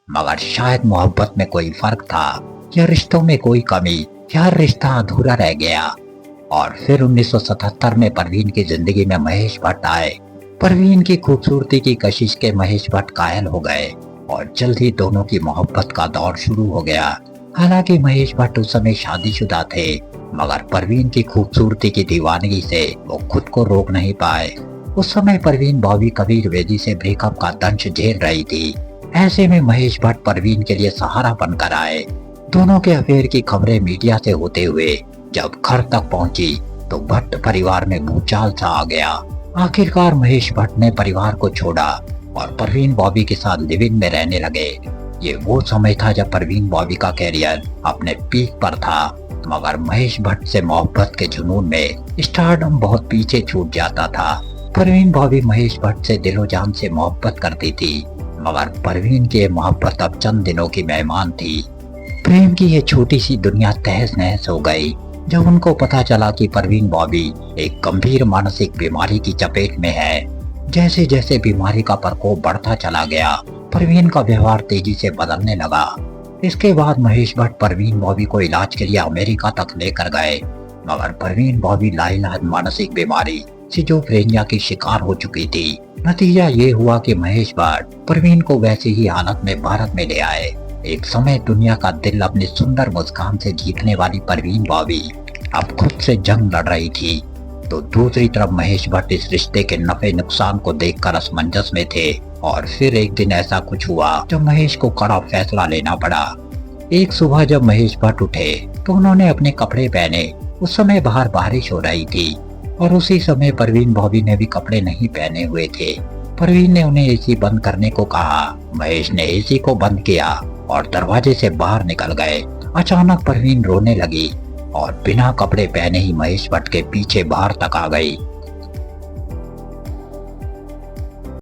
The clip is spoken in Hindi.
मगर शायद मोहब्बत में कोई फर्क था या रिश्तों में कोई कमी, या रिश्ता अधूरा रह गया। और फिर 1977 में परवीन की जिंदगी में महेश भट्ट आए। परवीन की खूबसूरती की कशिश के महेश भट्ट कायल हो गए और जल्द ही दोनों की मोहब्बत का दौर शुरू हो गया। हालांकि महेश भट्ट उस समय शादीशुदा थे, मगर परवीन की खूबसूरती की दीवानगी से वो खुद को रोक नहीं पाए। उस समय परवीन बॉबी कबीर बेदी से ब्रेकअप का दंश झेल रही थी। ऐसे में महेश भट्ट परवीन के लिए सहारा बनकर आए। दोनों के अफेयर की खबरें मीडिया से होते हुए जब घर तक पहुंची तो भट्ट परिवार में भूचाल सा आ गया। आखिरकार महेश भट्ट ने परिवार को छोड़ा और परवीन बॉबी के साथ लिव इन में रहने लगे। ये वो समय था जब परवीन बॉबी का कैरियर अपने पीक पर था, मगर महेश भट्ट से मोहब्बत के जुनून में स्टारडम बहुत पीछे छूट जाता था। परवीन बॉबी महेश भट्ट से दिलो जान से मोहब्बत करती थी, मगर परवीन की मोहब्बत अब चंद दिनों की मेहमान थी। प्रेम की ये छोटी सी दुनिया तहस नहस हो गई जब उनको पता चला कि परवीन बॉबी एक गंभीर मानसिक बीमारी की चपेट में है। जैसे जैसे बीमारी का प्रकोप बढ़ता चला गया, परवीन का व्यवहार तेजी से बदलने लगा। इसके बाद महेश भट्ट परवीन बॉबी को इलाज के लिए अमेरिका तक लेकर गए, मगर परवीन बॉबी लाइलाज मानसिक बीमारी सिजोफ्रेनिया की शिकार हो चुकी थी। नतीजा ये हुआ कि महेश भट्ट परवीन को वैसी ही हालत में भारत में ले आए। एक समय दुनिया का दिल अपनी सुंदर मुस्कान से जीतने वाली परवीन बॉबी अब खुद से जंग लड़ रही थी, तो दूसरी तरफ महेश भट्ट इस रिश्ते के नफे नुकसान को देखकर असमंजस में थे। और फिर एक दिन ऐसा कुछ हुआ जब महेश को कड़ा फैसला लेना पड़ा। एक सुबह जब महेश भट्ट उठे तो उन्होंने अपने कपड़े पहने। उस समय बाहर बारिश हो रही थी और उसी समय परवीन बॉबी ने भी कपड़े नहीं पहने हुए थे। परवीन ने उन्हें एसी बंद करने को कहा। महेश ने एसी को बंद किया और दरवाजे से बाहर निकल गए। अचानक परवीन रोने लगी और बिना कपड़े पहने ही महेश भट्ट के पीछे बाहर तक आ गई।